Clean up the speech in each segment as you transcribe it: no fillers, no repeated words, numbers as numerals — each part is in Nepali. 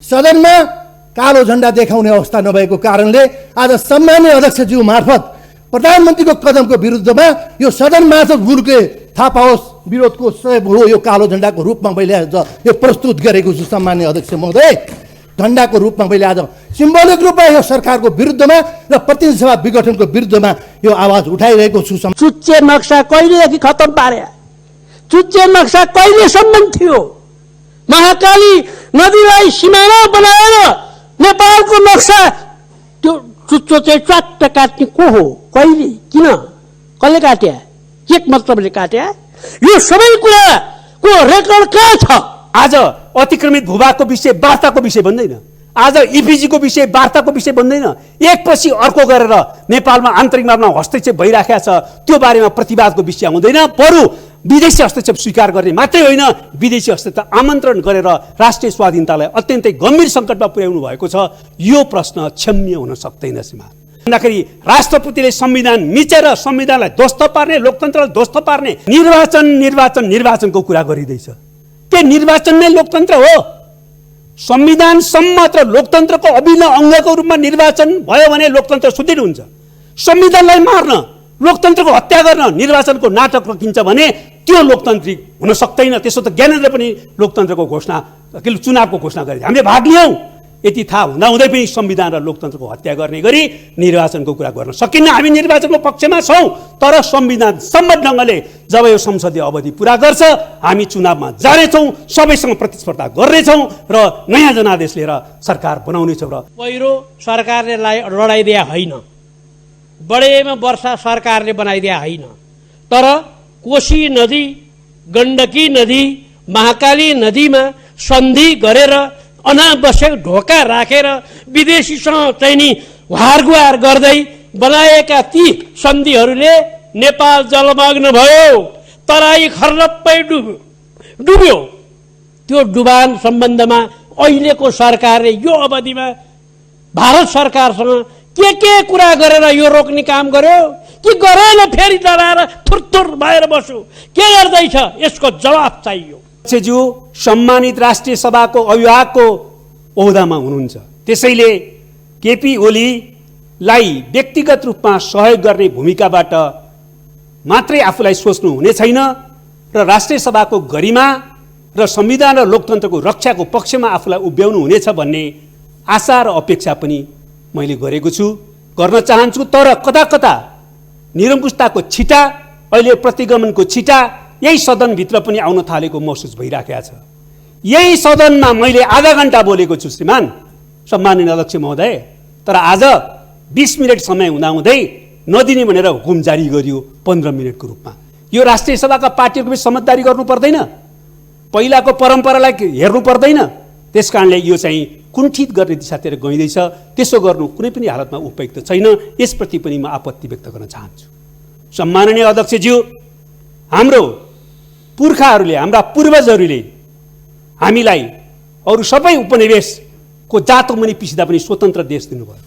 सदनमा कालो झण्डा देखाउने अवस्था नभएको कारणले आज सम्माननीय अध्यक्षज्यू मार्फत प्रधानमन्त्रीको कदमको विरुद्धमा यो सदन मार्फत मुलुकले थाहा पाओस् विरोधको हो यो कालो झण्डाको रूपमा मैले आज यो प्रस्तुत गरेको छु। सम्माननीय अध्यक्ष महोदय, झण्डाको रूपमा मैले आज सिम्बोलिक रूपमा यो सरकारको विरुद्धमा र प्रतिनिधि सभा विघटनको विरुद्धमा यो आवाज उठाइरहेको छु। चुच्चे नक्सा कहिलेदेखि खतम पारे? चुच्चे नक्सा कहिलेसम्म थियो? महाकाली नदीलाई सिमाना बनाएर नेपालको नक्सा त्यो चुच्चो चाहिँ च्वाट्ट काट्ने को हो? कहिले? किन? कसले काट्या? के मतलबले काट्या? यो सबै कुराको रेकर्ड कहाँ छ? आज अतिक्रमित भूभागको विषय वार्ताको विषय बन्दैन, आज इपिजीको विषय वार्ताको विषय बन्दैन। एकपछि अर्को गरेर नेपालमा आन्तरिक मामला हस्तक्षेप भइराखेको छ, त्यो बारेमा प्रतिवादको विषय आउँदैन। बरु विदेशी हस्तक्षेप स्वीकार गर्ने मात्रै होइन, विदेशी हस्तक्षेप आमन्त्रण गरेर राष्ट्रिय स्वाधीनतालाई अत्यन्तै गम्भीर सङ्कटमा पुर्याउनु भएको छ। यो प्रश्न क्षम्य हुन सक्दैन। सीमा भन्दाखेरि राष्ट्रपतिले संविधान मिचेर संविधानलाई ध्वस्त पार्ने, लोकतन्त्रलाई ध्वस्त पार्ने निर्वाचनको कुरा गरिँदैछ। के निर्वाचन नै लोकतन्त्र हो? संविधानसम्म मात्र लोकतन्त्रको अभिन्न अङ्गको रूपमा निर्वाचन भयो भने लोकतन्त्र सुदृढ हुन्छ। संविधानलाई मार्न, लोकतन्त्रको हत्या गर्न निर्वाचनको नाटक रोकिन्छ भने त्यो लोकतान्त्रिक हुन सक्दैन। त्यसो त ज्ञानेन्द्र पनि लोकतन्त्रको घोषणा, चुनावको घोषणा गरे, हामीले भाग लियौँ। यति थाहा हुँदाहुँदै पनि संविधान र लोकतन्त्रको हत्या गर्ने गरी निर्वाचनको कुरा गर्न सकिन्न। हामी निर्वाचनको पक्षमा छौँ, तर संविधान सम्मत ढङ्गले जब यो संसदीय अवधि पुरा गर्छ हामी चुनावमा जानेछौँ, सबैसँग प्रतिस्पर्धा गर्नेछौँ र नयाँ जनादेश लिएर सरकार बनाउनेछौँ। र पहिरो सरकारले लडाइदिया होइन, बढेमा वर्षा सरकारले बनाइदिया होइन, तर कोशी नदी, गण्डकी नदी, महाकाली नदीमा सन्धि गरेर अनावश्यक ढोका राखेर विदेशीसँग चाहिँ नि हारगुहार गर्दै बनाएका ती सन्धिहरूले नेपाल जलमग्न भयो, तराई खर्लप्पै डुब्यो। त्यो डुबान सम्बन्धमा अहिलेको सरकारले यो अवधिमा भारत सरकारसँग के कुरा गरेर यो रोक्ने काम गर्यो कि गरेन? फेरि डराएर थुरथुर भएर बस्यो? के गर्दैछ? यसको जवाब चाहियो। अध्यक्षज्यू सम्मानित राष्ट्रिय सभाको अभिभावकको ओहदामा हुनुहुन्छ, त्यसैले केपी ओलीलाई व्यक्तिगत रूपमा सहयोग गर्ने भूमिकाबाट मात्रै आफूलाई सोच्नु हुने छैन र राष्ट्रिय सभाको गरिमा र संविधान र लोकतन्त्रको रक्षाको पक्षमा आफूलाई उभ्याउनु हुनेछ भन्ने आशा र अपेक्षा पनि मैले गरेको छु, गर्न चाहन्छु। तर कता कता निरङ्कुशताको छिटा, अहिले प्रतिगमनको छिटा यही सदनभित्र पनि आउन थालेको महसुस भइराखेको छ। यही सदनमा मैले आधा घण्टा बोलेको छु श्रीमान सम्माननीय अध्यक्ष महोदय, तर आज 20 मिनट समय हुँदाहुँदै नदिने भनेर हुकुम जारी गरियो 15 मिनटको रूपमा। यो राष्ट्रिय सभाका पार्टीहरूको समझदारी गर्नु पर्दैन? पहिलाको परम्परालाई हेर्नु पर्दैन? त्यस कारणले यो चाहिँ कुण्ठित गर्ने दिशातिर गइँदैछ। त्यसो गर्नु कुनै पनि हालतमा उपयुक्त छैन। यसप्रति पनि म आपत्ति व्यक्त गर्न चाहन्छु। सम्माननीय अध्यक्षज्यू, हाम्रो पुर्खाहरूले, हाम्रा पूर्वजहरूले हामीलाई अरू सबै उपनिवेशको जातो मुनि पिसिदा पनि स्वतन्त्र देश दिनुभयो।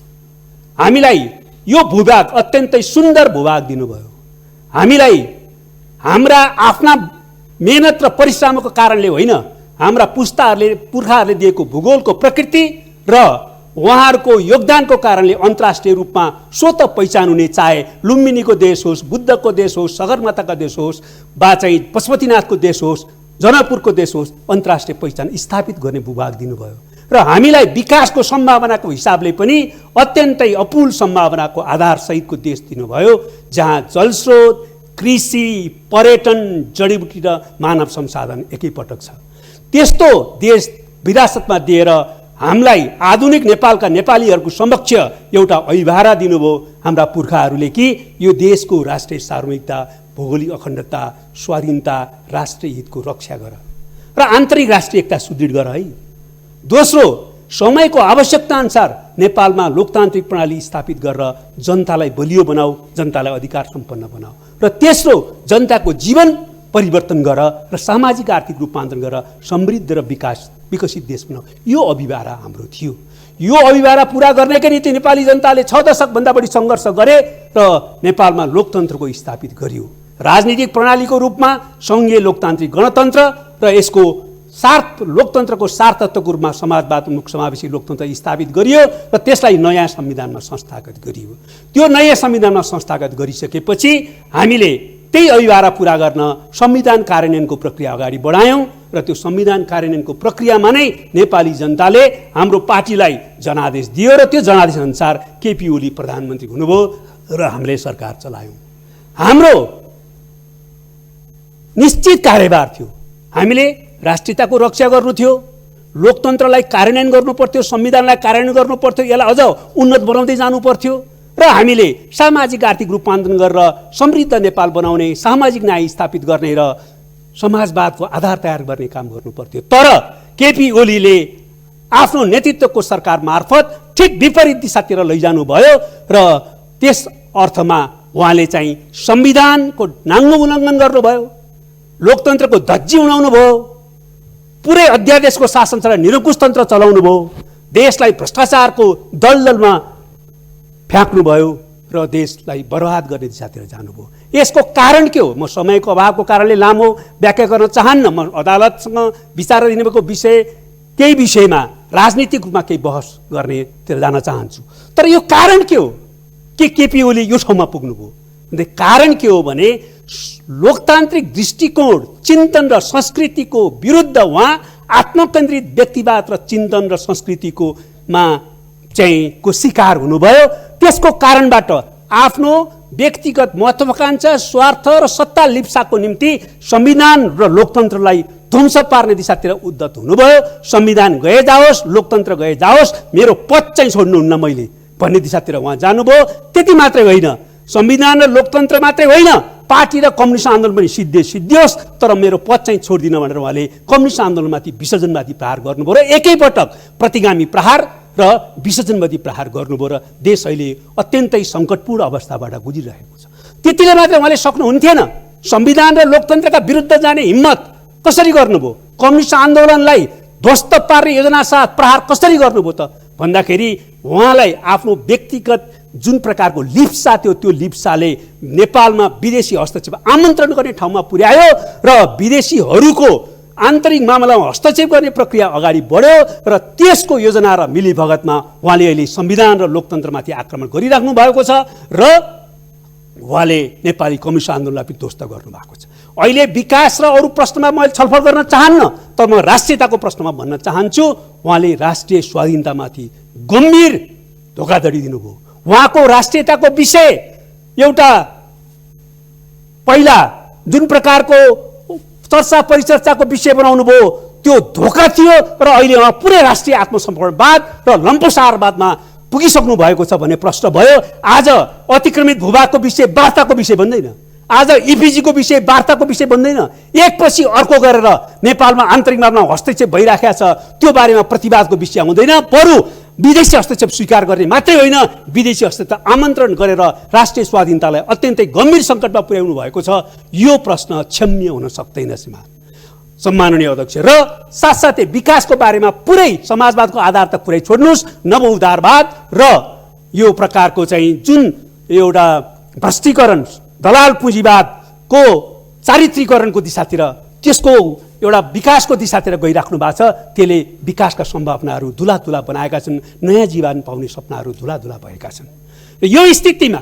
हामीलाई यो भूभाग अत्यन्तै सुन्दर भूभाग दिनुभयो। हामीलाई हाम्रा आफ्ना मेहनत र परिश्रमको कारणले होइन, हाम्रा पुर्खाहरूले दिएको भूगोलको प्रकृति र उहाँहरूको योगदानको कारणले अन्तर्राष्ट्रिय रूपमा स्वतः पहिचान हुने, चाहे लुम्बिनीको देश होस्, बुद्धको देश होस्, सगरमाथाका देश होस्, वा चाहिँ पशुपतिनाथको देश होस्, जनकपुरको देश होस्, अन्तर्राष्ट्रिय पहिचान स्थापित गर्ने भूभाग दिनुभयो। र हामीलाई विकासको सम्भावनाको हिसाबले पनि अत्यन्तै अपुल सम्भावनाको आधार सहितको देश दिनुभयो, जहाँ जलस्रोत, कृषि, पर्यटन, जडीबुटी र मानव संसाधन एकैपटक छ। त्यस्तो देश विरासतमा दिएर हामीलाई आधुनिक नेपालका नेपालीहरूको समक्ष एउटा अभिभारा दिनुभयो हाम्रा पुर्खाहरूले कि यो देशको राष्ट्रिय सार्वभौमिकता, भौगोलिक अखण्डता, स्वाधीनता, राष्ट्रिय हितको रक्षा गर र आन्तरिक राष्ट्रिय एकता सुदृढ गर है। दोस्रो, समयको आवश्यकता अनुसार नेपालमा लोकतान्त्रिक प्रणाली स्थापित गरेर जनतालाई बलियो बनाऊ, जनतालाई अधिकार सम्पन्न बनाऊ। र तेस्रो, जनताको जीवन परिवर्तन गर र सामाजिक आर्थिक रूपान्तरण गर समृद्ध र विकसित देश बनाऊ। यो अभिभारा हाम्रो थियो। यो अभिभारा पुरा गर्नकै निम्ति नेपाली जनताले 6 दशकभन्दा बढी सङ्घर्ष गरे र नेपालमा लोकतन्त्रको स्थापित गरियो। राजनीतिक प्रणालीको रूपमा सङ्घीय लोकतान्त्रिक गणतन्त्र र यसको लोकतन्त्रको सार्थत्वको रूपमा समाजवादमुख समावेशी लोकतन्त्र स्थापित गरियो र त्यसलाई नयाँ संविधानमा संस्थागत गरियो। त्यो नयाँ संविधानमा संस्थागत गरिसकेपछि हामीले त्यही अभिभारा पुरा गर्न संविधान कार्यान्वयनको प्रक्रिया अगाडि बढायौँ र त्यो संविधान कार्यान्वयनको प्रक्रियामा नै नेपाली जनताले हाम्रो पार्टीलाई जनादेश दियो र त्यो जनादेश अनुसार केपी ओली प्रधानमन्त्री हुनुभयो र हामीले सरकार चलायौँ। हाम्रो निश्चित कार्यभार थियो। हामीले राष्ट्रियताको रक्षा गर्नु थियो, लोकतन्त्रलाई कार्यान्वयन गर्नु पर्थ्यो, संविधानलाई कार्यान्वयन गर्नु पर्थ्यो, यसलाई अझ उन्नत बनाउँदै जानु पर्थ्यो र हामीले सामाजिक आर्थिक रूपान्तरण गरेर समृद्ध नेपाल बनाउने, सामाजिक न्याय स्थापित गर्ने र समाजवादको आधार तयार गर्ने काम गर्नु पर्थ्यो। तर केपी ओलीले आफ्नो नेतृत्वको सरकार मार्फत ठिक विपरीत दिशातिर लैजानु भयो र त्यस अर्थमा उहाँले चाहिँ संविधानको नाङ्गो उल्लङ्घन गर्नुभयो, लोकतन्त्रको धज्जी उडाउनु भयो, पुरै अध्यादेशको शासन चलाएर निरङ्कुश तन्त्र चलाउनु भयो, देशलाई भ्रष्टाचारको दलदलमा फ्याँक्नुभयो र देशलाई बर्बाद गर्ने दिशातिर जानुभयो। यसको कारण के हो? म समयको अभावको कारणले लामो व्याख्या गर्न चाहन्न। म अदालतसँग विचार दिनुभएको विषय केही विषयमा राजनीतिक रूपमा केही बहस गर्नेतिर जान चाहन्छु। तर यो कारण के हो कि केपी ओली यो ठाउँमा पुग्नुभयो? कारण के हो भने लोकतान्त्रिक दृष्टिकोण, चिन्तन र संस्कृतिको विरुद्ध उहाँ आत्मकेन्द्रित व्यक्तिवाद र चिन्तन र संस्कृतिको को शिकार हुनुभयो। त्यसको कारणबाट आफ्नो व्यक्तिगत महत्त्वाकांक्षा, स्वार्थ र सत्ता लिप्साको निम्ति संविधान र लोकतन्त्रलाई ध्वंस पार्ने दिशातिर उद्धत हुनुभयो। संविधान गए जाओस्, लोकतन्त्र गए जाओस्, मेरो पद चाहिँ छोड्नुहुन्न मैले भन्ने दिशातिर उहाँ जानुभयो। त्यति मात्रै होइन, संविधान र लोकतन्त्र मात्रै होइन, पार्टी र कम्युनिस्ट आन्दोलन पनि सिद्धियोस्, तर मेरो पद चाहिँ छोड्दिन भनेर उहाँले कम्युनिस्ट आन्दोलनमाथि विसर्जनवादी प्रहार गर्नुभयो र एकैपटक प्रतिगामी प्रहार र विसर्जनवादी प्रहार गर्नुभयो र देश अहिले अत्यन्तै सङ्कटपूर्ण अवस्थाबाट गुजिरहेको छ। त्यतिले मात्रै उहाँले सक्नुहुन्थेन। संविधान र लोकतन्त्रका विरुद्ध जाने हिम्मत कसरी गर्नुभयो? कम्युनिस्ट आन्दोलनलाई ध्वस्त पार्ने योजना साथ प्रहार कसरी गर्नुभयो त भन्दाखेरि उहाँलाई आफ्नो व्यक्तिगत जुन प्रकारको लिप्सा थियो, त्यो लिप्साले नेपालमा विदेशी हस्तक्षेप आमन्त्रण गर्ने ठाउँमा पुर्यायो र विदेशीहरूको आन्तरिक मामलामा हस्तक्षेप गर्ने प्रक्रिया अगाडि बढ्यो र त्यसको योजना र मिलीभगतमा उहाँले अहिले संविधान र लोकतन्त्रमाथि आक्रमण गरिराख्नु भएको छ र उहाँले नेपाली कम्युनिस्ट आन्दोलनलाई पनि ध्वस्त गर्नुभएको छ। अहिले विकास र अरू प्रश्नमा मैले छलफल गर्न चाहन्न, तर म राष्ट्रियताको प्रश्नमा भन्न चाहन्छु, उहाँले राष्ट्रिय स्वाधीनतामाथि गम्भीर धोकाधडी दिनुभयो। उहाँको राष्ट्रियताको विषय एउटा पहिला जुन प्रकारको चर्चा परिचर्चाको विषय बनाउनु भयो त्यो धोका थियो र अहिले उहाँ पुरै राष्ट्रिय आत्मसमर्पणवाद र लम्पसारवादमा पुगिसक्नु भएको छ भन्ने प्रश्न भयो। आज अतिक्रमित भूभागको विषय वार्ताको विषय बन्दैन, आज इपिजीको विषय वार्ताको विषय बन्दैन। एकपछि अर्को गरेर नेपालमा आन्तरिक मामलामा हस्तक्षेप भइराखेको छ, त्यो बारेमा प्रतिवादको विषय आउँदैन। बरु विदेशी हस्तक्षेप स्वीकार गर्ने मात्रै होइन, विदेशी हस्तक्षेप आमन्त्रण गरेर राष्ट्रिय स्वाधीनतालाई अत्यन्तै गम्भीर सङ्कटमा पुर्याउनु भएको छ। यो प्रश्न क्षम्य हुन सक्दैन सम्माननीय अध्यक्ष। र साथसाथै विकासको बारेमा पुरै समाजवादको आधार त पुरै छोड्नुहोस्, नवउदारवाद र यो प्रकारको चाहिँ जुन एउटा भ्रष्टीकरण दलाल पुँजीवादको चारित्रीकरणको दिशातिर, त्यसको एउटा विकासको दिशातिर गइराख्नु भएको छ। त्यसले विकासका सम्भावनाहरू धुलाधुला बनाएका छन्, नयाँ जीवन पाउने सपनाहरू धुलाधुला भएका छन्। र यो स्थितिमा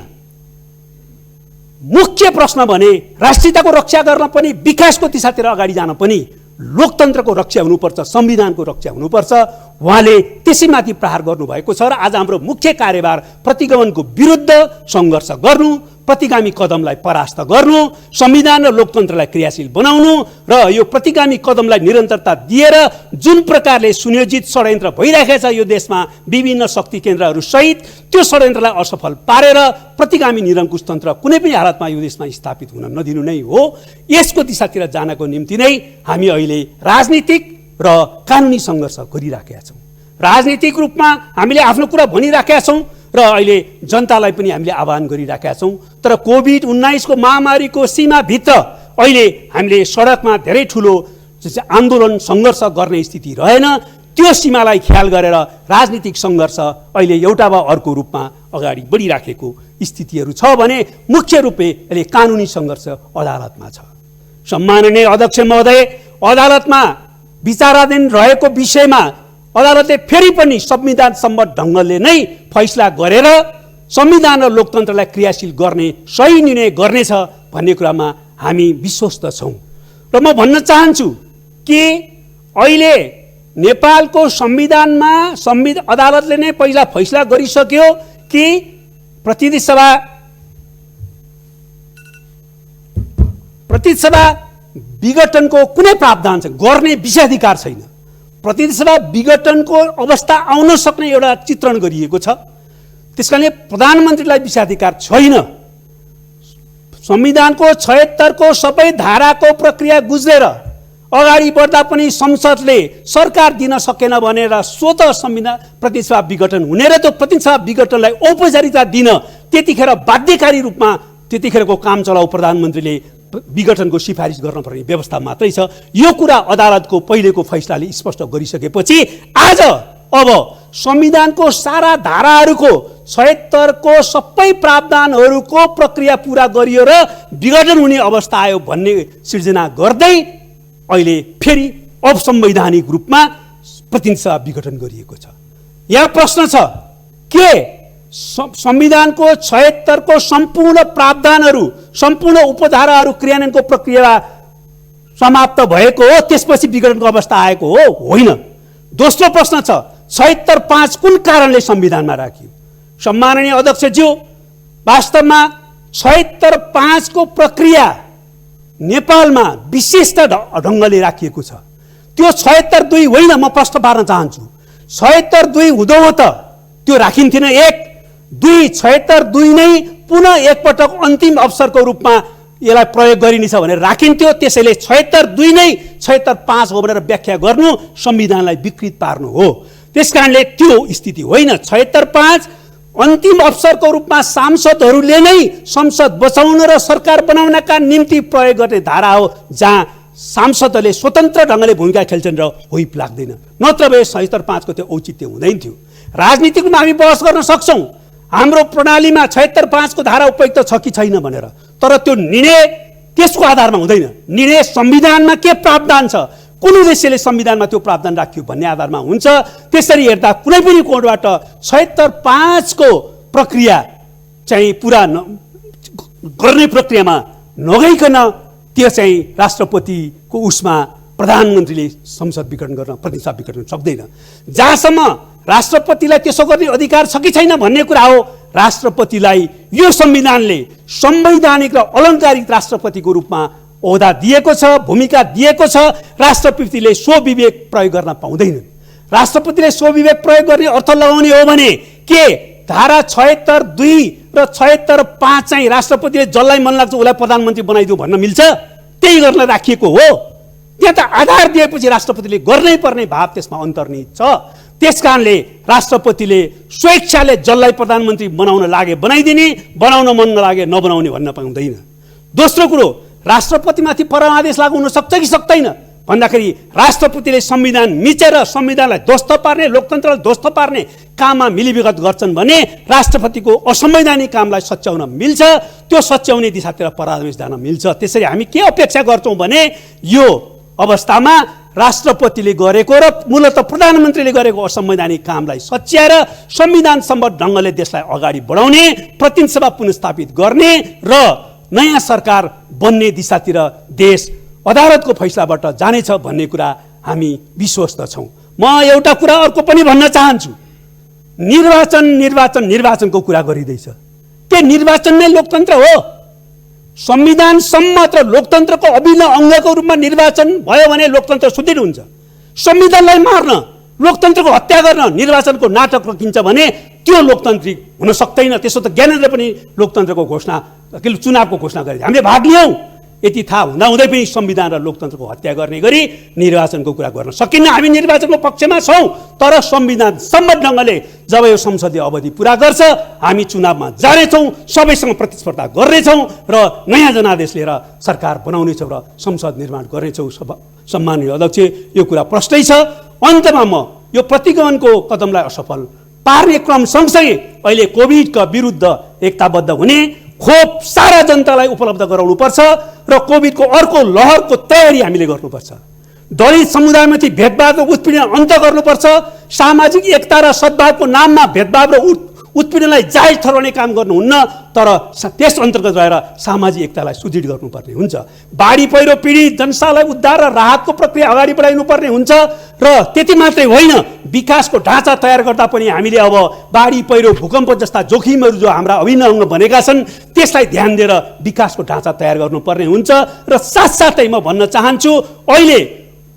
मुख्य प्रश्न भने राष्ट्रियताको रक्षा गर्न पनि, विकासको दिशातिर अगाडि जान पनि लोकतन्त्रको रक्षा हुनुपर्छ, संविधानको रक्षा हुनुपर्छ। उहाँले त्यसैमाथि प्रहार गर्नुभएको छ र आज हाम्रो मुख्य कार्यभार प्रतिगमनको विरुद्ध सङ्घर्ष गर्नु, प्रतिगामी कदमलाई परास्त गर्नु, संविधान र लोकतन्त्रलाई क्रियाशील बनाउनु र यो प्रतिगामी कदमलाई निरन्तरता दिएर जुन प्रकारले सुनियोजित षड्यन्त्र भइरहेको छ यो देशमा विभिन्न शक्ति केन्द्रहरू सहित, त्यो षड्यन्त्रलाई असफल पारेर प्रतिगामी निरङ्कुश तन्त्र कुनै पनि हालतमा यो देशमा स्थापित हुन नदिनु नै हो। यसको दिशातिर जानको निम्ति नै हामी अहिले राजनीतिक र कानुनी सङ्घर्ष गरिराखेका छौँ। राजनीतिक रूपमा हामीले आफ्नो कुरा भनिराखेका छौँ र अहिले जनतालाई पनि हामीले आह्वान गरिराखेका छौँ। तर कोभिड-19 को महामारीको सीमाभित्र अहिले हामीले सडकमा धेरै ठुलो आन्दोलन सङ्घर्ष गर्ने स्थिति रहेन। त्यो सीमालाई ख्याल गरेर राजनीतिक सङ्घर्ष अहिले एउटा वा अर्को रूपमा अगाडि बढिराखेको स्थितिहरू छ भने मुख्य रूपले अहिले कानुनी सङ्घर्ष अदालतमा छ। सम्माननीय अध्यक्ष महोदय, अदालतमा विचाराधीन रहेको विषयमा अदालतले फेरि पनि संविधान सम्मत ढङ्गले नै फैसला गरेर संविधान र लोकतन्त्रलाई क्रियाशील गर्ने सही निर्णय गर्नेछ भन्ने कुरामा हामी विश्वस्त छौँ। र म भन्न चाहन्छु कि अहिले नेपालको संविधानमा अदालतले नै पहिला फैसला गरिसक्यो कि प्रतिनिधि सभा विघटनको कुनै प्रावधान छैन, गर्ने विषयाधिकार छैन। प्रतिनिधि सभा विघटनको अवस्था आउन सक्ने एउटा चित्रण गरिएको छ। त्यसकारणले प्रधानमन्त्रीलाई विषयाधिकार छैन। संविधानको 76 को सबै धाराको प्रक्रिया गुज्रेर अगाडि बढ्दा पनि संसदले सरकार दिन सकेन भनेर स्वतः संविधान प्रतिनिधि सभा विघटन हुने र त्यो प्रतिनिधि सभा विघटनलाई औपचारिकता दिन त्यतिखेर बाध्यकारी रूपमा त्यतिखेरको काम चलाउ प्रधानमन्त्रीले विघटनको सिफारिस गर्न पर्ने व्यवस्था मात्रै छ। यो कुरा अदालतको पहिलेको फैसलाले स्पष्ट गरिसकेपछि आज अब संविधानको सारा धाराहरूको 76 को सबै प्रावधानहरूको प्रक्रिया पूरा गरियो र विघटन हुने अवस्था आयो भन्ने सिर्जना गर्दै अहिले फेरि असंवैधानिक रूपमा प्रतिनिधि सभा विघटन गरिएको छ। यहाँ प्रश्न छ के संविधानको 76 को सम्पूर्ण प्रावधानहरू सम्पूर्ण उपधाराहरू क्रियान्वयनको प्रक्रिया समाप्त भएको हो त्यसपछि विघटनको अवस्था आएको हो? होइन। दोस्रो प्रश्न छ 76(5) कुन कारणले संविधानमा राखियो? सम्माननीय अध्यक्षज्यू, वास्तवमा 76(5) को प्रक्रिया नेपालमा विशिष्ट ढङ्गले राखिएको छ। त्यो 76(2) होइन, म प्रश्न पार्न चाहन्छु। 76(2) हुँदो हो त त्यो राखिन्थेन। 1, 2 76(2) नै पुनः एकपटक अन्तिम अवसरको रूपमा यसलाई प्रयोग गरिनेछ भनेर राखिन्थ्यो। त्यसैले 76(2) नै 76(5) हो भनेर व्याख्या गर्नु संविधानलाई विकृत पार्नु हो। त्यसकारणले त्यो स्थिति होइन। 76(5) अन्तिम अवसरको रूपमा सांसदहरूले नै संसद बचाउन र सरकार बनाउनका निम्ति प्रयोग गर्ने धारा हो, जहाँ सांसदहरूले स्वतन्त्र ढङ्गले भूमिका खेल्छन् र होइप लाग्दैन। नत्र भए 76(5) को त्यो औचित्य हुँदैन थियो। राजनीतिक रूपमा हामी बहस गर्न सक्छौँ हाम्रो प्रणालीमा 76(5) को धारा उपयुक्त छ कि छैन भनेर, तर त्यो निर्णय त्यसको आधारमा हुँदैन। निर्णय संविधानमा के प्रावधान छ, कुन उद्देश्यले संविधानमा त्यो प्रावधान राखियो भन्ने आधारमा हुन्छ। त्यसरी हेर्दा कुनै पनि कोणबाट 76(5) को प्रक्रिया चाहिँ पुरा गर्ने प्रक्रियामा नगइकन त्यो चाहिँ राष्ट्रपतिको उसमा प्रधानमन्त्रीले संसद विघटन गर्न प्रतिनिधि सभा विघटन सक्दैन। जहाँसम्म राष्ट्रपतिलाई त्यसो गर्ने अधिकार छ कि छैन भन्ने कुरा हो, राष्ट्रपतिलाई यो संविधानले संवैधानिक र अलङ्कारिक राष्ट्रपतिको रूपमा ओहदा दिएको छ, भूमिका दिएको छ। राष्ट्रपतिले स्वविवेक प्रयोग गर्न पाउँदैनन्। राष्ट्रपतिले स्वविवेक प्रयोग गर्ने अर्थ लगाउने हो भने के धारा 76(2) र 76(5) चाहिँ राष्ट्रपतिले जसलाई मन लाग्छ उसलाई प्रधानमन्त्री बनाइदियो भन्न मिल्छ? त्यही गर्न राखिएको हो। त्यहाँ त आधार दिएपछि राष्ट्रपतिले गर्नै पर्ने भाव त्यसमा अन्तर्निहित छ। त्यसकारणले राष्ट्रपतिले स्वेच्छाले जसलाई प्रधानमन्त्री बनाउन लागे बनाइदिने, बनाउन मन नलागे नबनाउने भन्न पाउँदैन। दोस्रो कुरो, राष्ट्रपतिमाथि परमादेश लागू हुन सक्छ कि सक्दैन भन्दाखेरि राष्ट्रपतिले संविधान मिचेर संविधानलाई ध्वस्त पार्ने, लोकतन्त्रलाई ध्वस्त पार्ने काममा मिलीभगत गर्छन् भने राष्ट्रपतिको असंवैधानिक कामलाई सच्याउन मिल्छ। त्यो सच्याउने दिशातिर परमादेश जान मिल्छ। त्यसरी हामी के अपेक्षा गर्छौँ भने यो अवस्थामा राष्ट्रपतिले गरेको र मूलतः प्रधानमन्त्रीले गरेको असंवैधानिक कामलाई सच्याएर संविधान सम्बद्ध ढङ्गले देशलाई अगाडि बढाउने, प्रतिनिधि सभा पुनर्स्थापित गर्ने र नयाँ सरकार बन्ने दिशातिर देश अदालतको फैसलाबाट जानेछ भन्ने कुरा हामी विश्वस्त छौँ। म एउटा कुरा अर्को पनि भन्न चाहन्छु। निर्वाचनको कुरा गरिँदैछ। के निर्वाचन नै लोकतन्त्र हो? संविधान सम्मत र लोकतन्त्रको अभिन्न अङ्गको रूपमा निर्वाचन भयो भने लोकतन्त्र सुदृढ हुन्छ। संविधानलाई मार्न, लोकतन्त्रको हत्या गर्न निर्वाचनको नाटक रोकिन्छ भने त्यो लोकतान्त्रिक हुन सक्दैन। त्यसो त ज्ञानेन्द्र पनि लोकतन्त्रको घोषणा, चुनावको घोषणा गरे, हामीले भाग लियौँ। यति थाहा हुँदाहुँदै पनि संविधान र लोकतन्त्रको हत्या गर्ने गरी निर्वाचनको कुरा गर्न सकिन्न। हामी निर्वाचनको पक्षमा छौँ, तर संविधान सम्मत ढङ्गले जब यो संसदीय अवधि पुरा गर्छ हामी चुनावमा जानेछौँ, सबैसँग प्रतिस्पर्धा गर्नेछौँ र नयाँ जनादेश लिएर सरकार बनाउनेछौँ र संसद निर्माण गर्नेछौँ। सम्माननीय अध्यक्ष, यो कुरा प्रष्टै छ। अन्तमा म यो प्रतिगमनको कदमलाई असफल पार्ने क्रम सँगसँगै अहिले कोभिडका विरुद्ध एकताबद्ध हुने, खोप सारा जनतालाई उपलब्ध गराउनुपर्छ र कोभिडको अर्को लहरको तयारी हामीले गर्नुपर्छ। दलित समुदायमाथि भेदभाव र उत्पीडन अन्त गर्नुपर्छ। सामाजिक एकता र सद्भावको नाममा भेदभाव र उत्पीडनलाई जायज ठहराउने काम गर्नुहुन्न, तर त्यस अन्तर्गत रहेर सामाजिक एकतालाई सुदृढ गर्नुपर्ने हुन्छ। बाढी पहिरो पीडित जनतालाई उद्धार र राहतको प्रक्रिया अगाडि बढाइनुपर्ने हुन्छ। र त्यति मात्रै होइन, विकासको ढाँचा तयार गर्दा पनि हामीले अब बाढी पहिरो भूकम्प जस्ता जोखिमहरू जो हाम्रा अभिन्न अङ्ग बनेका छन् त्यसलाई ध्यान दिएर विकासको ढाँचा तयार गर्नुपर्ने हुन्छ। र साथसाथै म भन्न चाहन्छु, अहिले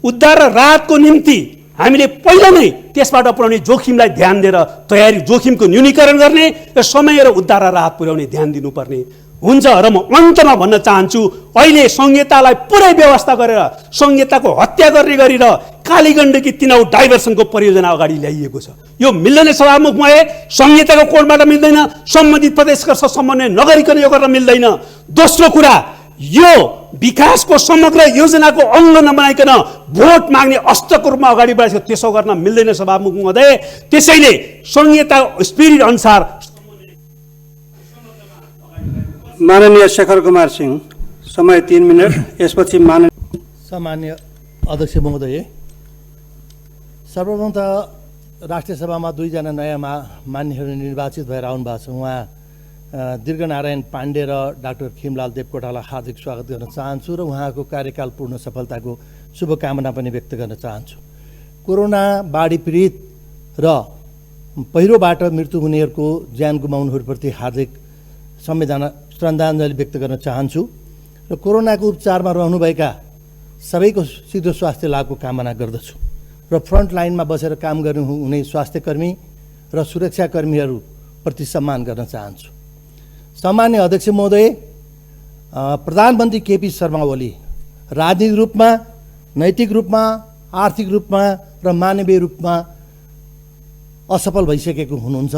उद्धार र राहतको निम्ति हामीले पहिला नै त्यसबाट पुर्याउने जोखिमलाई ध्यान दिएर तयारी जोखिमको न्यूनीकरण गर्ने र समय र उद्धार र राहत पुर्याउने ध्यान दिनुपर्ने हुन्छ। र म अन्तमा भन्न चाहन्छु, अहिले संहितालाई पुरै व्यवस्था गरेर संहिताको हत्या गर्ने गरी र कालीगण्डकी तिनाउ डाइभर्सनको परियोजना अगाडि ल्याइएको छ। यो मिल्दैन सभामुखमा, संहिताको कोडबाट मिल्दैन, सम्बन्धित प्रदेशका समन्वय नगरिकन यो गर्न मिल्दैन। दोस्रो कुरा, यो विकासको समग्र योजनाको अङ्ग नबनाइकन भोट माग्ने अस्त्रको रूपमा अगाडि बढाएको त्यसो गर्न मिल्दैन सभामुख महोदय। त्यसैले संहिता स्पिरिट अनुसार माननीय शेखर कुमार सिंह, समय 3 मिनट। यसपछि सामान्य अध्यक्ष महोदय, सर्वप्रथम त राष्ट्रिय सभामा 2 जना नयाँ मान्यहरू निर्वाचित भएर आउनु भएको छ। उहाँ दीर्घनारायण पाण्डे र डाक्टर खिमलाल देवकोटालाई हार्दिक स्वागत गर्न चाहन्छु र उहाँको कार्यकाल पूर्ण सफलताको शुभकामना पनि व्यक्त गर्न चाहन्छु। कोरोना बाढी पीडित र पहिरोबाट मृत्यु हुनेहरूको ज्यान गुमाउनेहरूप्रति हार्दिक संवेदना श्रद्धाञ्जली व्यक्त गर्न चाहन्छु र कोरोनाको उपचारमा रहनुभएका सबैको सिधो स्वास्थ्य लाभको कामना गर्दछु र फ्रन्ट लाइनमा बसेर काम गर्नुहुने स्वास्थ्यकर्मी र सुरक्षाकर्मीहरूप्रति सम्मान गर्न चाहन्छु। सामान्य अध्यक्ष महोदय, प्रधानमन्त्री केपी शर्मा ओली राजनीतिक रूपमा, नैतिक रूपमा, आर्थिक रूपमा र मानवीय रूपमा असफल भइसकेको हुनुहुन्छ।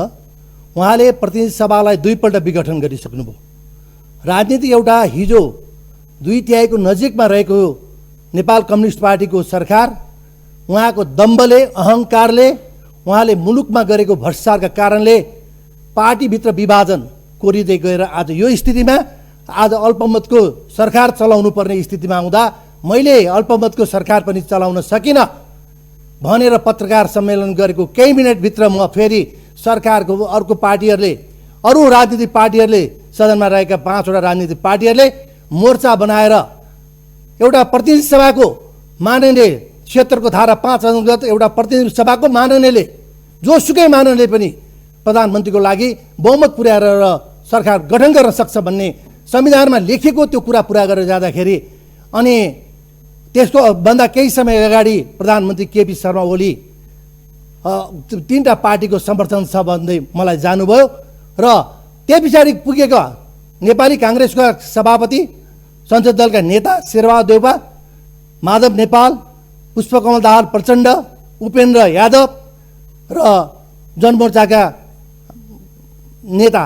उहाँले प्रतिनिधि सभालाई 2 पल्ट विघटन गरिसक्नुभयो। राजनीति एउटा हिजो 2/3 नजिकमा रहेको नेपाल कम्युनिस्ट पार्टीको सरकार उहाँको दम्बले, अहङ्कारले, उहाँले मुलुकमा गरेको भ्रष्टाचारका कारणले पार्टीभित्र विभाजन कोरिँदै गएर आज यो स्थितिमा, आज अल्पमतको सरकार चलाउनु पर्ने स्थितिमा हुँदा मैले अल्पमतको सरकार पनि चलाउन सकिनँ भनेर पत्रकार सम्मेलन गरेको केही मिनटभित्र म फेरि सरकारको अर्को पार्टीहरूले, अरू राजनीतिक पार्टीहरूले, सदनमा रहेका 5 वटा राजनीतिक पार्टीहरूले मोर्चा बनाएर एउटा प्रतिनिधि सभाको माननीय क्षेत्रको धारा 5 अन्तर्गत एउटा प्रतिनिधि सभाको माननीयले, जोसुकै माननीयले पनि प्रधानमन्त्रीको लागि बहुमत पुर्याएर सरकार गठन गर्न सक्छ भन्ने संविधानमा लेखिएको त्यो कुरा पुरा गरेर जाँदाखेरि अनि त्यसको भन्दा केही समय अगाडि प्रधानमन्त्री केपी शर्मा ओली 3टा पार्टीको समर्थन छ भन्दै मलाई जानुभयो र त्यस पछाडि पुगेका नेपाली काङ्ग्रेसका सभापति, संसद दलका नेता शेरबहादुर देउवा, माधव नेपाल, पुष्पकमल दाहाल प्रचण्ड, उपेन्द्र यादव र जनमोर्चाका नेता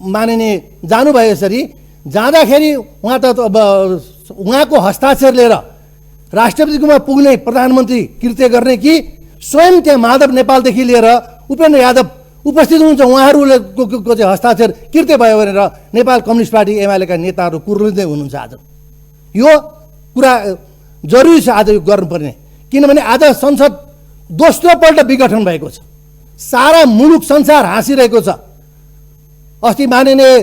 माननीय जानुभयो। यसरी जाँदाखेरि उहाँ त उहाँको हस्ताक्षर लिएर राष्ट्रपतिकोमा पुग्ने प्रधानमन्त्री कृत्य गर्ने कि स्वयं त्यहाँ माधव नेपालदेखि लिएर उपेन्द्र यादव उपस्थित हुनुहुन्छ, उहाँहरूको चाहिँ हस्ताक्षर कृत्य भयो भनेर नेपाल कम्युनिस्ट पार्टी एमालेका नेताहरू कुर्लिँदै हुनुहुन्छ। आज यो कुरा जरुरी छ आज यो गर्नुपर्ने, किनभने आज संसद दोस्रो पल्ट विघटन भएको छ। सारा मुलुक संसार हाँसिरहेको छ। अस्ति माननीय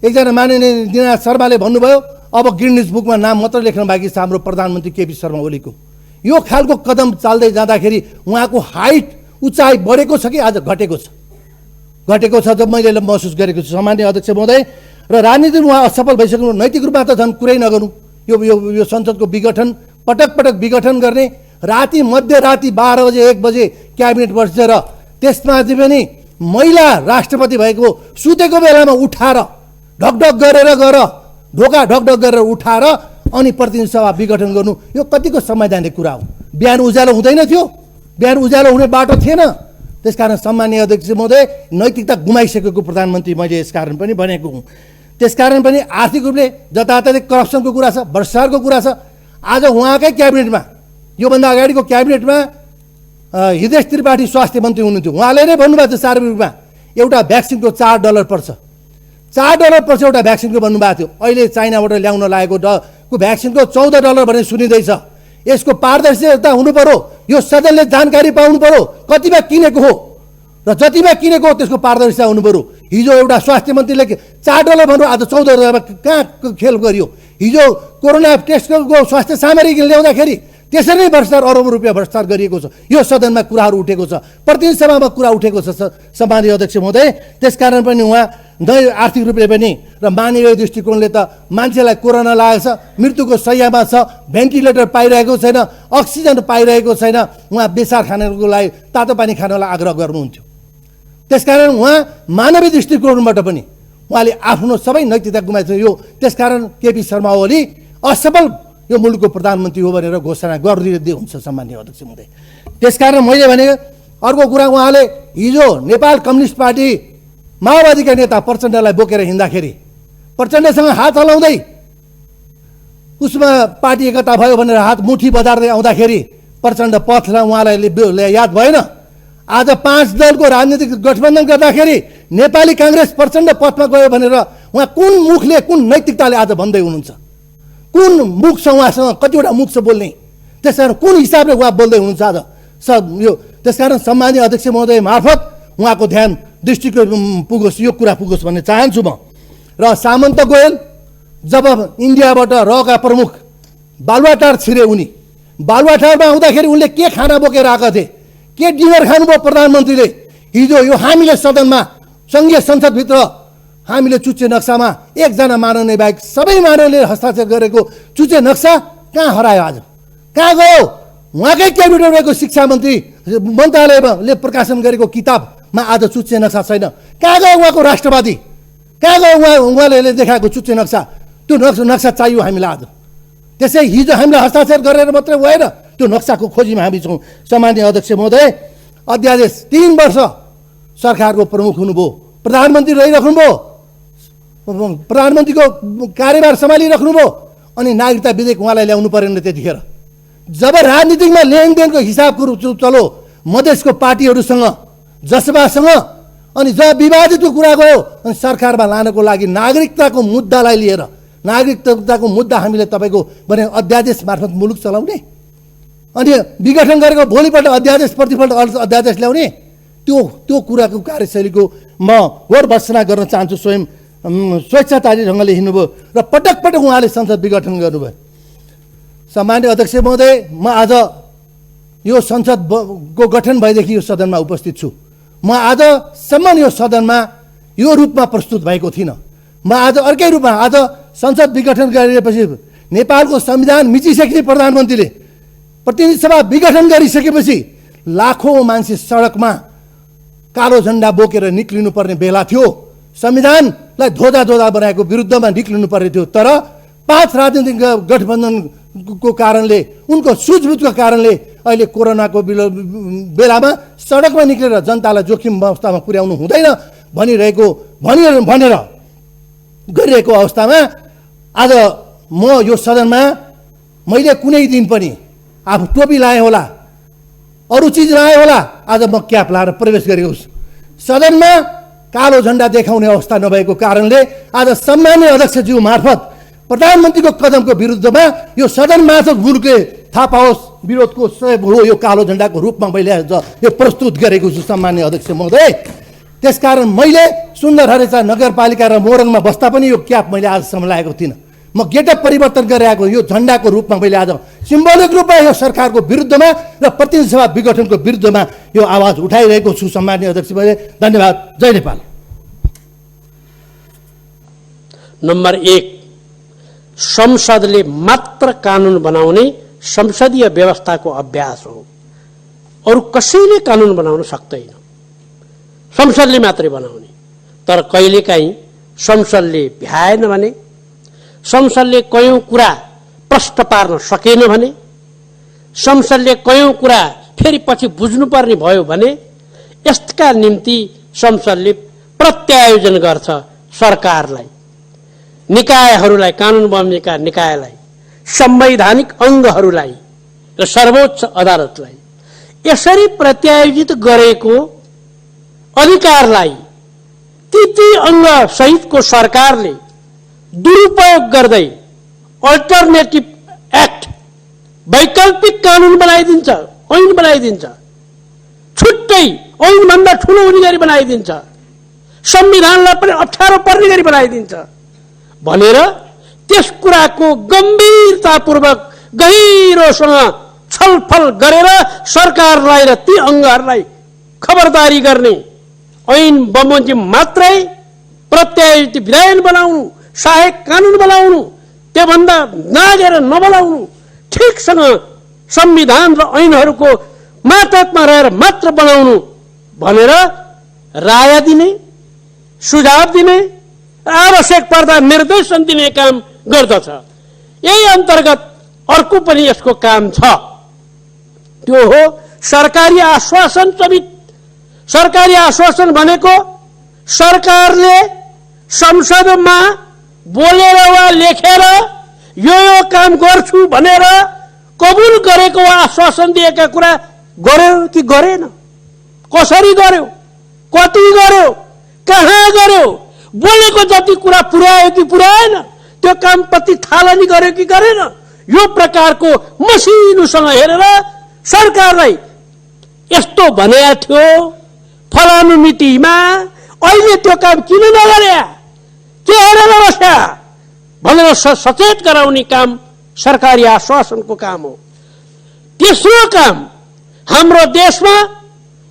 एकजना माननीय दिनानाथ शर्माले भन्नुभयो अब गिनिज बुकमा नाम मात्र लेख्न बाँकी छ हाम्रो प्रधानमन्त्री केपी शर्मा ओलीको। यो खालको कदम चाल्दै जाँदाखेरि उहाँको हाइट, उचाइ बढेको छ कि आज घटेको छ? घटेको छ त मैले महसुस गरेको छु सामान्य अध्यक्ष महोदय। र राजनीतिमा उहाँ असफल भइसक्नु, नैतिक रूपमा त झन् कुरै नगर्नु। यो संसदको विघटन, पटक पटक विघटन गर्ने, राति मध्यराति 12 बजे 1 बजे क्याबिनेट बसेर त्यसमा चाहिँ पनि महिला राष्ट्रपति भएको सुतेको बेलामा उठाएर ढकढक गरेर ढोका ढकढक गरेर उठाएर अनि प्रतिनिधि सभा विघटन गर्नु, यो कतिको संवैधानिक कुरा हो? बिहान उज्यालो हुँदैन थियो, बिहान उज्यालो हुने बाटो थिएन। त्यसकारण सम्माननीय अध्यक्ष महोदय, नैतिकता गुमाइसकेको प्रधानमन्त्री मैले यसकारण पनि भनेको हुँ। त्यसकारण पनि आर्थिक रूपले जताततै करप्सनको कुरा छ, भ्रष्टाचारको कुरा छ। आज उहाँकै क्याबिनेटमा, योभन्दा अगाडिको क्याबिनेटमा हृदय त्रिपाठी स्वास्थ्य मन्त्री हुनुहुन्थ्यो। उहाँले नै भन्नुभएको थियो सार्वजनिक रूपमा एउटा भ्याक्सिनको $4 पर्छ, $4 पर्छ एउटा भ्याक्सिनको भन्नुभएको थियो। अहिले चाइनाबाट ल्याउन लागेको भ्याक्सिनको $14 भन्ने सुनिँदैछ। यसको पारदर्शिता हुनु पर्यो, यो सदनले जानकारी पाउनु पर्यो कतिमा किनेको हो र जतिमा किनेको हो त्यसको पारदर्शिता हुनु पर्यो। हिजो एउटा स्वास्थ्य मन्त्रीले $4 भन्नु, आज $14 कहाँ खेल गरियो। हिजो कोरोना टेस्टको स्वास्थ्य सामग्री ल्याउँदाखेरि त्यसरी नै भ्रष्टाचार अरबौँ रुपियाँ भ्रष्टाचार गरिएको छ। यो सदनमा कुराहरू उठेको छ, प्रतिनिधि सभामा कुरा उठेको छ सम्माननीय अध्यक्ष महोदय। त्यसकारण पनि उहाँ नै आर्थिक रूपले पनि र मानवीय दृष्टिकोणले त मान्छेलाई कोरोना लागेको छ, मृत्युको शय्यामा छ, भेन्टिलेटर पाइरहेको छैन, अक्सिजन पाइरहेको छैन, उहाँ बेसार खानको लागि तातो पानी खानलाई आग्रह गर्नुहुन्थ्यो। त्यसकारण उहाँ मानवीय दृष्टिकोणबाट पनि उहाँले आफ्नो सबै नैतिकता गुमाएको यो। त्यसकारण केपी शर्मा ओली असफल यो मुलुकको प्रधानमन्त्री हो भनेर घोषणा गरिदिँदै हुन्छ सम्माननीय अध्यक्ष महोदय। त्यसकारण मैले भने अर्को कुरा, उहाँले हिजो नेपाल कम्युनिस्ट पार्टी माओवादीका नेता प्रचण्डलाई बोकेर हिँड्दाखेरि प्रचण्डसँग हात हलाउँदै उसमा पार्टी एकता भयो भनेर हात मुठी बजार्दै आउँदाखेरि प्रचण्ड पथलाई उहाँलाई याद भएन। आज 5 दलको राजनीतिक गठबन्धन गर्दाखेरि नेपाली काङ्ग्रेस प्रचण्ड पथमा गयो भनेर उहाँ कुन मुखले, कुन नैतिकताले आज भन्दै हुनुहुन्छ? कुन मुख छ उहाँसँग? कतिवटा मुख छ बोल्ने? त्यसकारण कुन हिसाबले उहाँ बोल्दै हुनुहुन्छ आज यो? त्यसकारण सम्माननीय अध्यक्ष महोदय मार्फत उहाँको ध्यान दृष्टिकोण पुगोस्, यो कुरा पुगोस् भन्ने चाहन्छु म। र सामन्त गोयल जब इन्डियाबाट रका प्रमुख बालुवाटार छिरे, उनी बालुवाटारमा आउँदाखेरि उनले के खाना बोकेर आएका थिए, के डिनर खानुभयो प्रधानमन्त्रीले? हिजो यो हामीले सदनमा सङ्घीय संसदभित्र हामीले चुच्चे नक्सामा एकजना माननीय बाहेक सबै मानवले हस्ताक्षर गरेको चुच्चे नक्सा कहाँ हरायो? आज कहाँ गयो? उहाँकै क्याबिनेटको शिक्षा मन्त्रालयले प्रकाशन गरेको किताबमा आज चुच्चे नक्सा छैन। कहाँ गयो उहाँको राष्ट्रवादी? कहाँ गयो उहाँले देखाएको चुच्चे नक्सा? त्यो नक्सा चाहियो हामीलाई आज। त्यसै हिजो हामीले हस्ताक्षर गरेर मात्रै भएन, त्यो नक्साको खोजीमा हामी छौँ। सम्माननीय अध्यक्ष महोदय, अध्यादेश 3 वर्ष सरकारको प्रमुख हुनुभयो, प्रधानमन्त्री रहिराख्नुभयो, प्रधानमन्त्रीको कार्यभार सम्हालिराख्नुभयो, अनि नागरिकता विधेयक उहाँलाई ल्याउनु परेन त्यतिखेर। जब राजनीतिकमा लेनदेनको हिसाबको रूप चलो मधेसको पार्टीहरूसँग, जसपासँग, अनि जब विवादितको कुरा गयो अनि सरकारमा लानको लागि नागरिकताको मुद्दालाई लिएर, नागरिकताको मुद्दा हामीले तपाईँको भने अध्यादेश मार्फत मुलुक चलाउने, अनि विघटन गरेको भोलिपल्ट अध्यादेश प्रतिपल्ट अध्यादेश ल्याउने, त्यो कुराको कार्यशैलीको म गौर भर्त्सना गर्न चाहन्छु। स्वयं स्वेच्छाचारी ढङ्गले हिँड्नुभयो र पटक पटक उहाँले संसद विघटन गर्नुभयो। सम्माननीय अध्यक्ष महोदय, म आज यो संसदको गठन भएदेखि यो सदनमा उपस्थित छु। म आजसम्म यो सदनमा यो रूपमा प्रस्तुत भएको थिइनँ। म आज अर्कै रूपमा, आज संसद विघटन गरिएपछि नेपालको संविधान मिचिसकेपछि प्रधानमन्त्रीले प्रतिनिधि सभा विघटन गरिसकेपछि लाखौँ मान्छे सडकमा कालो झन्डा बोकेर निक्लिनु पर्ने बेला थियो। संविधानलाई धोधा बनाएको विरुद्धमा निक्लिनु पर्ने थियो। तर 5 राजनीतिक गठबन्धनको कारणले, उनको सुझबुझको कारणले अहिले कोरोनाको बेलामा सडकमा निक्लेर जनतालाई जोखिम अवस्थामा पुर्याउनु हुँदैन भनेर गरिरहेको अवस्थामा आज म यो सदनमा मैले कुनै दिन पनि आफू टोपी लाएँ होला, अरू चिज लाएँ होला, आज म क्याप लाएर प्रवेश गरेको छु। सदनमा कालो झन्डा देखाउने अवस्था नभएको कारणले आज सम्माननीय अध्यक्षज्यू मार्फत प्रधानमन्त्रीको कदमको विरुद्धमा यो सदन मार्फत मुलुकले थाहा पाओस् विरोधको सहयोग हो, यो कालो झन्डाको रूपमा मैले आज यो प्रस्तुत गरेको छु सम्माननीय अध्यक्ष महोदय। त्यसकारण मैले सुन्दरहरेचा नगरपालिका र मोरङमा बस्दा पनि यो क्याप मैले आजसम्म लगाएको थिइनँ। म गेटअप परिवर्तन गरेर आएको यो झन्डाको रूपमा मैले आज सिम्बोलिक रूपमा यो सरकारको विरुद्धमा र प्रतिनिधि सभा विघटनको विरुद्धमा यो आवाज उठाइरहेको छु सम्माननीय अध्यक्ष महोदय। धन्यवाद। जय नेपाल। नम्बर 1, संसदले मात्र कानुन बनाउने संसदीय व्यवस्थाको अभ्यास हो। अरू कसैले कानुन बनाउन सक्दैन, संसदले मात्रै बनाउने। तर कहिलेकाहीँ संसदले भ्याएन भने, संसदले कयौं कुरा प्रश्न पार्न सकेन भने, संसदले कयौं कुरा फेरि पछि बुझ्नुपर्ने भयो भने यसका निम्ति संसदले प्रत्यायोजन गर्छ सरकारलाई, निकायहरूलाई, कानुन बनाउनेका निकायलाई, संवैधानिक अङ्गहरूलाई र सर्वोच्च अदालतलाई। यसरी प्रत्यायोजित गरेको अधिकारलाई ती अङ्ग सहितको सरकारले दुरुपयोग गर्दै अल्टरनेटिभ एक्ट वैकल्पिक कानुन बनाइदिन्छ, ऐन बनाइदिन्छ, छुट्टै ऐनभन्दा ठुलो हुने गरी बनाइदिन्छ, संविधानलाई पनि अप्ठ्यारो पर्ने गरी बनाइदिन्छ भनेर त्यस कुराको गम्भीरतापूर्वक गहिरोसँग छलफल गरेर सरकारलाई र ती अङ्गहरूलाई खबरदारी गर्ने ऐन बमोजिम मात्रै प्रत्याशित विधायन बनाउनु, सहायक कानुन बनाउनु, त्योभन्दा नागेर नबनाउनु, ठिकसँग संविधान र ऐनहरूको मातहतमा रहेर मात्र बनाउनु भनेर राय दिने, सुझाव दिने, आवश्यक पर्दा निर्देशन दिने काम गर्दछ। यही अन्तर्गत अर्को पनि यसको काम छ, त्यो हो सरकारी आश्वासन समेत। सरकारी आश्वासन भनेको सरकारले संसदमा बोलेर वा लेखेर यो काम गर्छु भनेर कबुल गरेको वा आश्वासन दिएका कुरा गर्यो कि गरेन, कसरी गर्यो, कति गर्यो, कहाँ गर्यो, बोलेको जति कुरा पुर्यायो कि पुर्याएन, त्यो काम प्रति थालनी गर्यो कि गरेन, यो प्रकारको मसिनोसँग हेरेर सरकारलाई यस्तो भनेको थियो फलानु मितिमा, अहिले त्यो काम किन नगरे, के हेरेर बस्या भनेर सचेत गराउने काम सरकारी आश्वासनको काम हो। तेस्रो काम, हाम्रो देशमा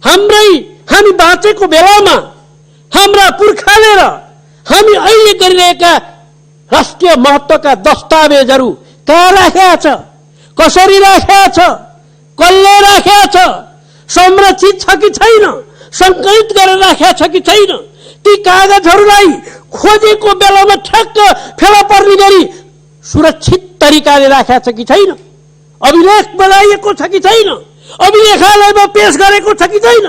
हामी बाँचेको बेलामा हाम्रा पुर्खाले र हामी अहिले गरिरहेका राष्ट्रिय महत्त्वका दस्तावेजहरू कहाँ राखेका छ, कसरी राखेका छ, कसले राखेका छ, संरक्षित छ कि छैन, सङ्कलित गरेर राखेका छ कि छैन, ती कागजहरूलाई खोजेको बेलामा ठ्याक्क फेला पर्ने गरी सुरक्षित तरिकाले राखेका छ कि छैन, अभिलेख बनाइएको छ कि छैन, अभिलेखालयमा पेश गरेको छ कि छैन,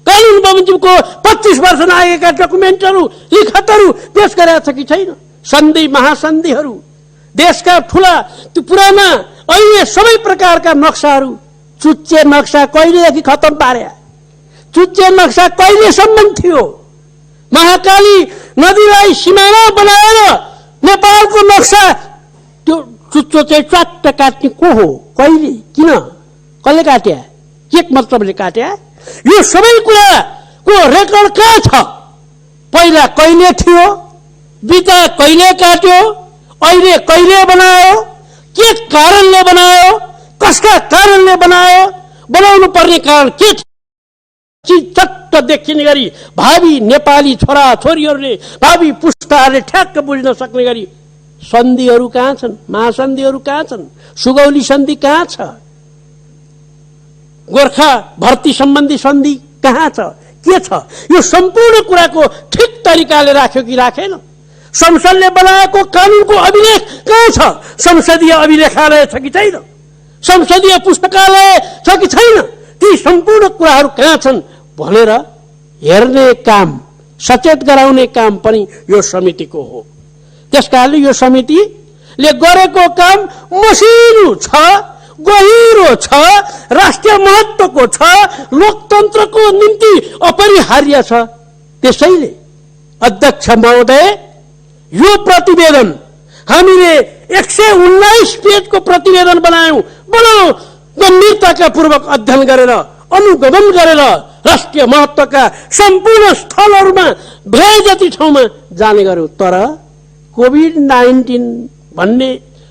कानुन बमोजिमको 25 वर्ष लागेका डकुमेन्टहरू, लिखतहरू पेश गरेका छ कि छैन, सन्धि महासन्धिहरू, देशका ठुला त्यो पुराना अहिले सबै प्रकारका नक्साहरू, चुच्चे नक्सा कहिलेदेखि खतम पारे, चुच्चे नक्सा कहिलेसम्म थियो, महाकाली नदीलाई सिमाना बनाएर नेपालको नक्सा त्यो चुच्चो चाहिँ च्वाट्ट काट्ने को हो, कहिले, किन, कसले काट्या, के मतलबले काट्या, यो सबै कुराको रेकर्ड कहाँ छ, पहिला कहिले थियो, बिता कहिले काट्यो, अहिले कहिले बनायो, के कारणले बनायो, कसका कारणले बनायो, बनाउनु पर्ने कारण के थियो, चट्ट देखिने गरी भावी नेपाली छोरा छोरीहरूले, भावी पुस्ताहरूले ठ्याक्क बुझ्न सक्ने गरी सन्धिहरू कहाँ छन्, महासन्धिहरू कहाँ छन्, सुगौली सन्धि कहाँ छ, गोर्खा भर्ती सम्बन्धी सन्धि कहाँ छ, के छ, यो सम्पूर्ण कुराको ठिक तरिकाले राख्यो कि राखेन, संसदले बनाएको कानुनको अभिलेख कहाँ छ, संसदीय अभिलेखालय छ कि छैन, संसदीय पुस्तकालय छ कि छैन, ती सम्पूर्ण कुराहरू कहाँ छन् भनेर हेर्ने काम, सचेत गराउने काम पनि यो समितिको हो। त्यसकारणले यो समितिले गरेको काम मसिनो छ, गहिरो छ, राष्ट्रिय महत्त्वको छ, लोकतन्त्रको निम्ति अपरिहार्य छ। त्यसैले अध्यक्ष महोदय, यो प्रतिवेदन हामीले 119 पेजको प्रतिवेदन बनायौं, गम्भीरताका पूर्वक अध्ययन गरेर, अनुगमन गरेर राष्ट्रिय महत्त्वका सम्पूर्ण स्थलहरूमा भए जति ठाउँमा जाने गर्यो। तर कोभिड-19 भन्ने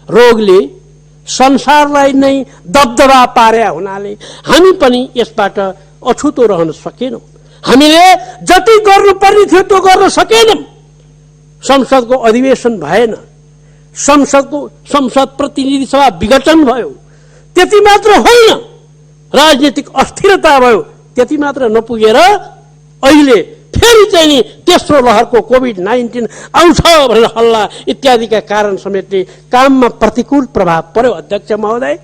रोगले संसारलाई नै दबदबा पार्या हुनाले हामी पनि यसबाट अछुतो रहन सकेनौं। हामीले जति गर्नुपर्ने थियो त्यो गर्न सकेनौं। संसदको अधिवेशन भएन, संसद प्रतिनिधि सभा विघटन भयो, त्यति मात्र होइन, राजनीतिक अस्थिरता भयो, त्यति मात्र नपुगेर अहिले फेरि चाहिँ नि तेस्रो लहरको कोभिड-19 आउँछ भनेर हल्ला इत्यादिका कारण समेतले काममा प्रतिकूल प्रभाव पर्यो। अध्यक्ष महोदय,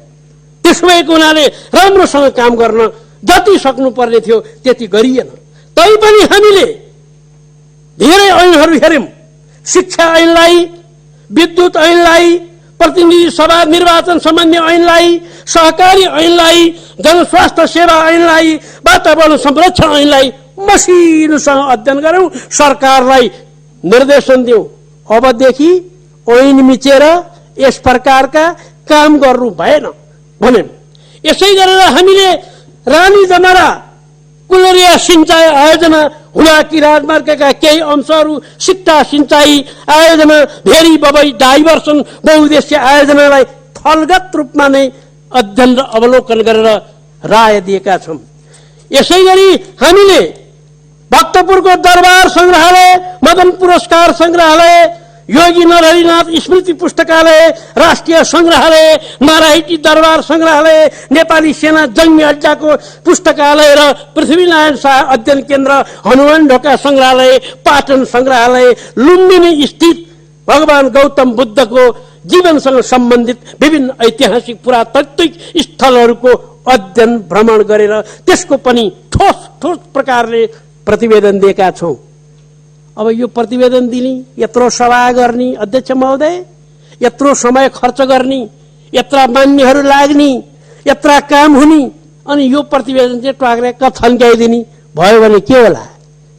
त्यसो भएको हुनाले राम्रोसँग काम गर्न जति सक्नुपर्ने थियो त्यति गरिएन। तैपनि हामीले धेरै ऐनहरू हेर्यौं, शिक्षा ऐनलाई, विद्युत ऐनलाई, प्रतिनिधि सभा निर्वाचन सम्बन्धी ऐनलाई, सहकारी ऐनलाई, जनस्वास्थ्य सेवा ऐनलाई, वातावरण संरक्षण ऐनलाई मसिनोसँग अध्ययन गरौं, सरकारलाई निर्देशन दिउँ, अबदेखि ऐन मिचेर यस प्रकारका काम गर्नु भएन। भन्यौं। यसै गरेर हामीले रानी जमारा कुलरिया सिंचाई आयोजना हुलाकी राजमार्गका केही अंशहरू सिक्टा सिंचाई आयोजना भेरी बबई डाइभर्सन बहुउद्देश्य आयोजनालाई फलगत रूपमा नै अध्ययन र अवलोकन गरेर राय दिएका छौं। यसै गरी हामीले भक्तपुरको दरबार संग्रहालय, मदन पुरस्कार संग्रहालय, योगी नरहरिनाथ स्मृति पुस्तकालय, राष्ट्रिय संग्रहालय, नारायणी दरबार संग्रहालय, नेपाली सेना जंगी अड्डाको पुस्तकालय र पृथ्वीनारायण शाह अध्ययन केन्द्र, हनुमान ढोका संग्रहालय, पाटन संग्रहालय, लुम्बिनी स्थित भगवान गौतम बुद्धको जीवनसँग सम्बन्धित विभिन्न ऐतिहासिक पुरातात्विक स्थलहरूको अध्ययन भ्रमण गरेर त्यसको पनि ठोस ठोस प्रकारले प्रतिवेदन दिएका छौं। अब यो प्रतिवेदन दिने, यत्रो सभा गर्ने अध्यक्ष महोदय, यत्रो समय खर्च गर्ने, यत्रा मान्यहरू लाग्ने, यत्रा काम हुने, अनि यो प्रतिवेदन चाहिँ ट्वाक्रेक्क थन्क्याइदिने भयो भने के होला?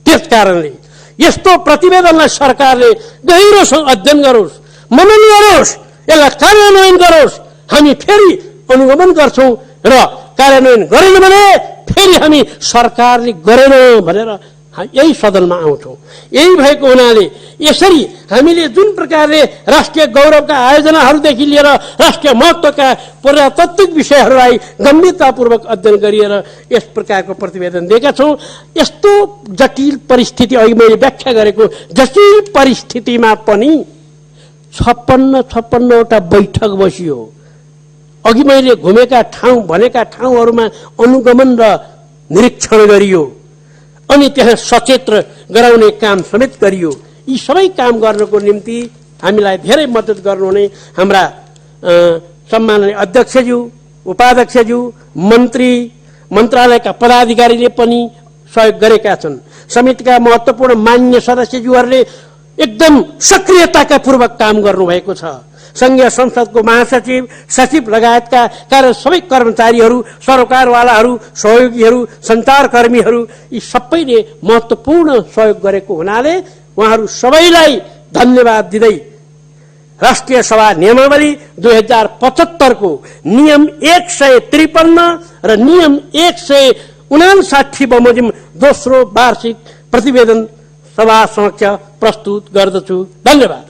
त्यस कारणले यस्तो प्रतिवेदनलाई सरकारले गहिरोसँग अध्ययन गरोस्, मनन गरोस्, यसलाई कार्यान्वयन गरोस्। हामी फेरि अनुगमन गर्छौं र कार्यान्वयन गरेन भने फेरि हामी सरकारले गरेन भनेर यही सदनमा आउँछौं। यही भएको हुनाले यसरी हामीले जुन प्रकारले राष्ट्रिय गौरवका आयोजनाहरूदेखि लिएर राष्ट्रिय महत्त्वका पुरातात्विक विषयहरूलाई गम्भीरतापूर्वक अध्ययन गरिएर यस प्रकारको प्रतिवेदन दिएका छौं। यस्तो जटिल परिस्थिति, अघि मैले व्याख्या गरेको जटिल परिस्थितिमा पनि 56वटा बैठक बसियो। अघि मैले घुमेका ठाउँ भनेका ठाउँहरूमा अनुगमन र निरीक्षण गरियो, अनि त्यहाँ सचेत गराउने काम समेत गरियो। यी सबै काम गर्नको निम्ति हामीलाई धेरै मद्दत गर्नुहुने हाम्रा सम्माननीय अध्यक्षज्यू, उपाध्यक्षज्यू, मन्त्री, मन्त्रालयका पदाधिकारीले पनि सहयोग गरेका छन्। समितिका महत्त्वपूर्ण मान्य सदस्यज्यूहरूले एकदम सक्रियताका पूर्वक काम गर्नुभएको छ। संघीय संसदको महासचिव, सचिव लगायतका कार्य सबै कर्मचारीहरू, सरकारवालाहरू, सहयोगीहरू, सञ्चारकर्मीहरू यी सबैले महत्त्वपूर्ण सहयोग गरेको हुनाले उहाँहरू सबैलाई धन्यवाद दिँदै राष्ट्रिय सभा नियमावली 2075 को नियम 153 र नियम 159 बमोजिम दोस्रो वार्षिक प्रतिवेदन सभा समक्ष प्रस्तुत गर्दछु। धन्यवाद।